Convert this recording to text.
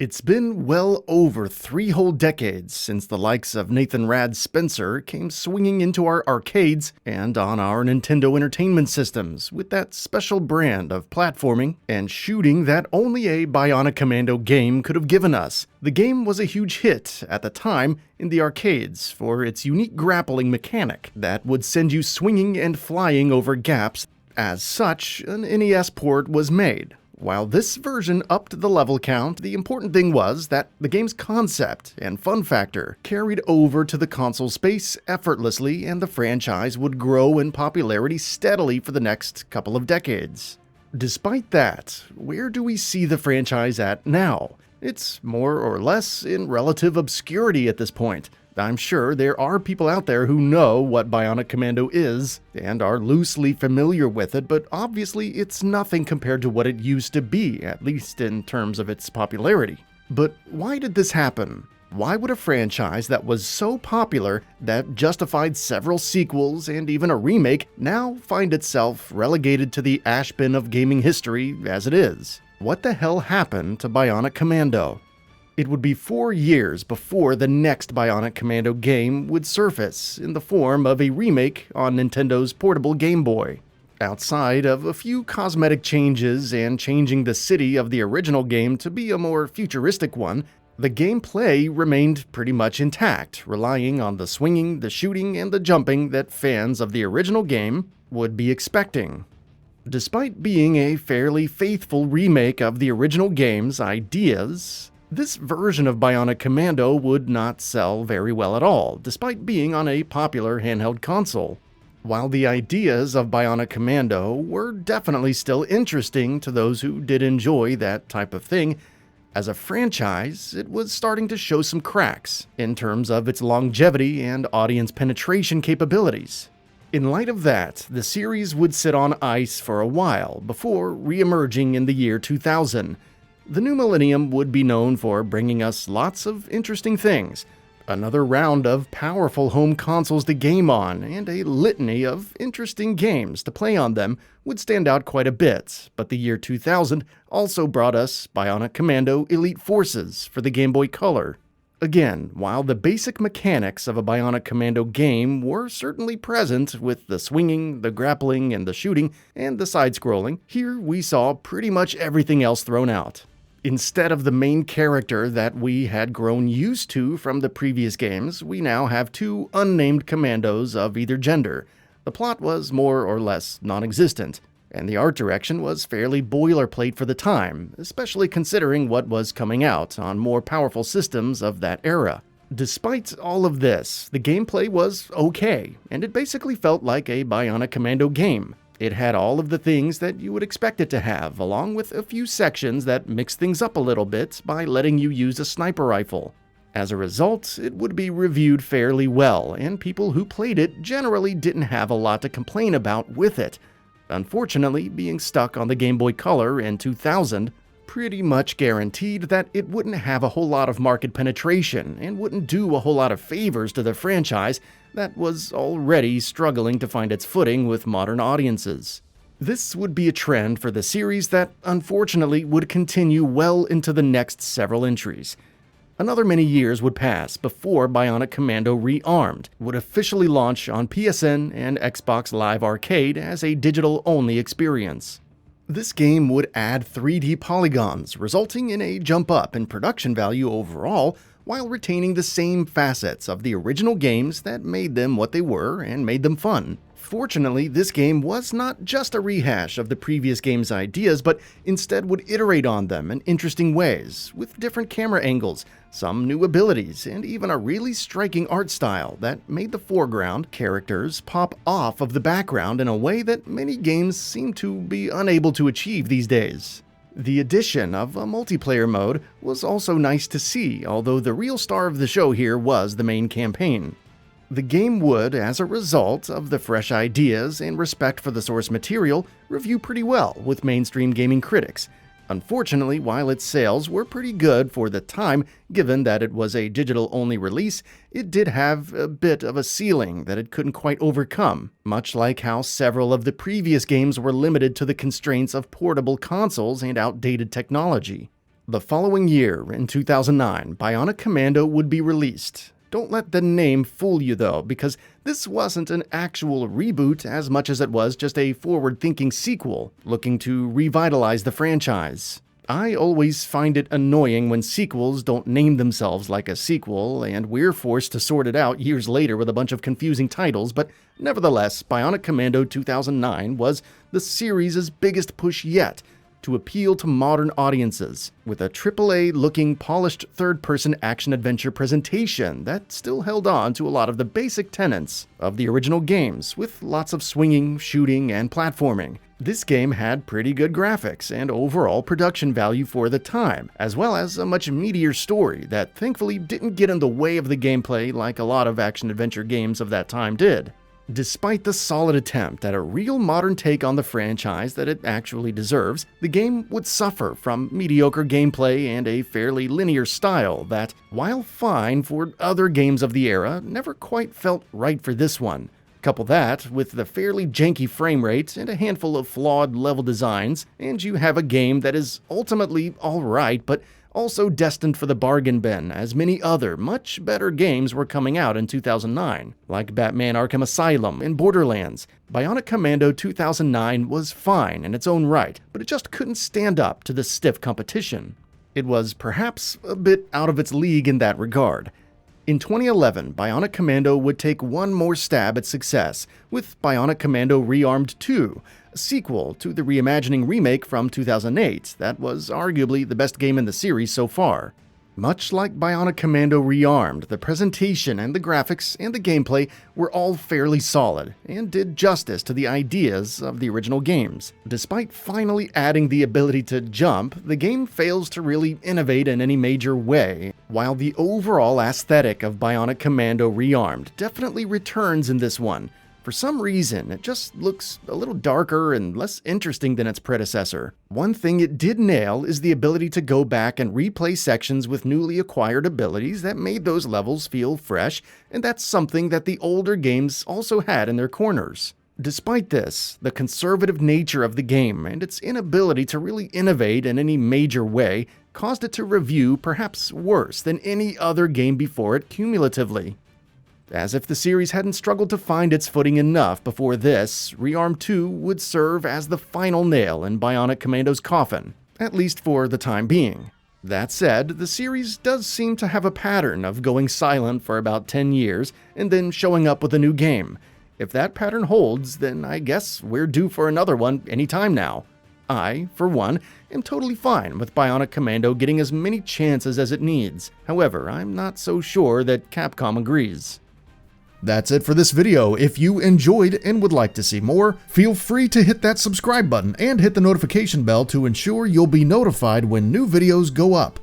It's been well over 3 whole decades since the likes of Nathan Rad Spencer came swinging into our arcades and on our Nintendo Entertainment Systems with that special brand of platforming and shooting that only a Bionic Commando game could have given us. The game was a huge hit at the time in the arcades for its unique grappling mechanic that would send you swinging and flying over gaps. As such, an NES port was made. While this version upped the level count, the important thing was that the game's concept and fun factor carried over to the console space effortlessly, and the franchise would grow in popularity steadily for the next couple of decades. Despite that, where do we see the franchise at now? It's more or less in relative obscurity at this point. I'm sure there are people out there who know what Bionic Commando is and are loosely familiar with it, but obviously it's nothing compared to what it used to be, at least in terms of its popularity. But why did this happen? Why would a franchise that was so popular that justified several sequels and even a remake now find itself relegated to the ashbin of gaming history as it is? What the hell happened to Bionic Commando? It would be 4 years before the next Bionic Commando game would surface in the form of a remake on Nintendo's portable Game Boy. Outside of a few cosmetic changes and changing the city of the original game to be a more futuristic one, the gameplay remained pretty much intact, relying on the swinging, the shooting, and the jumping that fans of the original game would be expecting. Despite being a fairly faithful remake of the original game's ideas, this version of Bionic Commando would not sell very well at all, despite being on a popular handheld console. While the ideas of Bionic Commando were definitely still interesting to those who did enjoy that type of thing, as a franchise, it was starting to show some cracks in terms of its longevity and audience penetration capabilities. In light of that, the series would sit on ice for a while before re-emerging in the year 2000. The new millennium would be known for bringing us lots of interesting things, another round of powerful home consoles to game on, and a litany of interesting games to play on them would stand out quite a bit, but the year 2000 also brought us Bionic Commando Elite Forces for the Game Boy Color. Again, while the basic mechanics of a Bionic Commando game were certainly present with the swinging, the grappling, and the shooting, and the side-scrolling, here we saw pretty much everything else thrown out. Instead of the main character that we had grown used to from the previous games, we now have 2 unnamed commandos of either gender. The plot was more or less non-existent, and the art direction was fairly boilerplate for the time, especially considering what was coming out on more powerful systems of that era. Despite all of this, the gameplay was okay, and it basically felt like a Bionic Commando game. It had all of the things that you would expect it to have, along with a few sections that mixed things up a little bit by letting you use a sniper rifle. As a result, it would be reviewed fairly well, and people who played it generally didn't have a lot to complain about with it. Unfortunately, being stuck on the Game Boy Color in 2000 pretty much guaranteed that it wouldn't have a whole lot of market penetration and wouldn't do a whole lot of favors to the franchise that was already struggling to find its footing with modern audiences. This would be a trend for the series that unfortunately would continue well into the next several entries. Another many years would pass before Bionic Commando Rearmed would officially launch on PSN and Xbox Live Arcade as a digital-only experience. This game would add 3D polygons, resulting in a jump up in production value overall, while retaining the same facets of the original games that made them what they were and made them fun. Fortunately, this game was not just a rehash of the previous game's ideas, but instead would iterate on them in interesting ways, with different camera angles, some new abilities, and even a really striking art style that made the foreground characters pop off of the background in a way that many games seem to be unable to achieve these days. The addition of a multiplayer mode was also nice to see, although the real star of the show here was the main campaign. The game would, as a result of the fresh ideas and respect for the source material, review pretty well with mainstream gaming critics. Unfortunately, while its sales were pretty good for the time, given that it was a digital-only release, it did have a bit of a ceiling that it couldn't quite overcome, much like how several of the previous games were limited to the constraints of portable consoles and outdated technology. The following year, in 2009, Bionic Commando would be released. Don't let the name fool you though, because this wasn't an actual reboot as much as it was just a forward-thinking sequel, looking to revitalize the franchise. I always find it annoying when sequels don't name themselves like a sequel, and we're forced to sort it out years later with a bunch of confusing titles, but nevertheless, Bionic Commando 2009 was the series' biggest push yet, to appeal to modern audiences, with a AAA-looking polished third-person action-adventure presentation that still held on to a lot of the basic tenets of the original games, with lots of swinging, shooting, and platforming. This game had pretty good graphics and overall production value for the time, as well as a much meatier story that thankfully didn't get in the way of the gameplay like a lot of action-adventure games of that time did. Despite the solid attempt at a real modern take on the franchise that it actually deserves, the game would suffer from mediocre gameplay and a fairly linear style that, while fine for other games of the era, never quite felt right for this one. Couple that with the fairly janky frame rate and a handful of flawed level designs, and you have a game that is ultimately alright, but also destined for the bargain bin, as many other, much better games were coming out in 2009, like Batman Arkham Asylum and Borderlands. Bionic Commando 2009 was fine in its own right, but it just couldn't stand up to the stiff competition. It was perhaps a bit out of its league in that regard. In 2011, Bionic Commando would take one more stab at success, with Bionic Commando Rearmed 2, a sequel to the reimagining remake from 2008 that was arguably the best game in the series so far. Much like Bionic Commando Rearmed, the presentation and the graphics and the gameplay were all fairly solid, and did justice to the ideas of the original games. Despite finally adding the ability to jump, the game fails to really innovate in any major way, while the overall aesthetic of Bionic Commando Rearmed definitely returns in this one. For some reason, it just looks a little darker and less interesting than its predecessor. One thing it did nail is the ability to go back and replay sections with newly acquired abilities that made those levels feel fresh, and that's something that the older games also had in their corners. Despite this, the conservative nature of the game and its inability to really innovate in any major way caused it to review perhaps worse than any other game before it cumulatively. As if the series hadn't struggled to find its footing enough before this, Rearmed 2 would serve as the final nail in Bionic Commando's coffin, at least for the time being. That said, the series does seem to have a pattern of going silent for about 10 years and then showing up with a new game. If that pattern holds, then I guess we're due for another one anytime now. I, for one, am totally fine with Bionic Commando getting as many chances as it needs. However, I'm not so sure that Capcom agrees. That's it for this video. If you enjoyed and would like to see more, feel free to hit that subscribe button and hit the notification bell to ensure you'll be notified when new videos go up.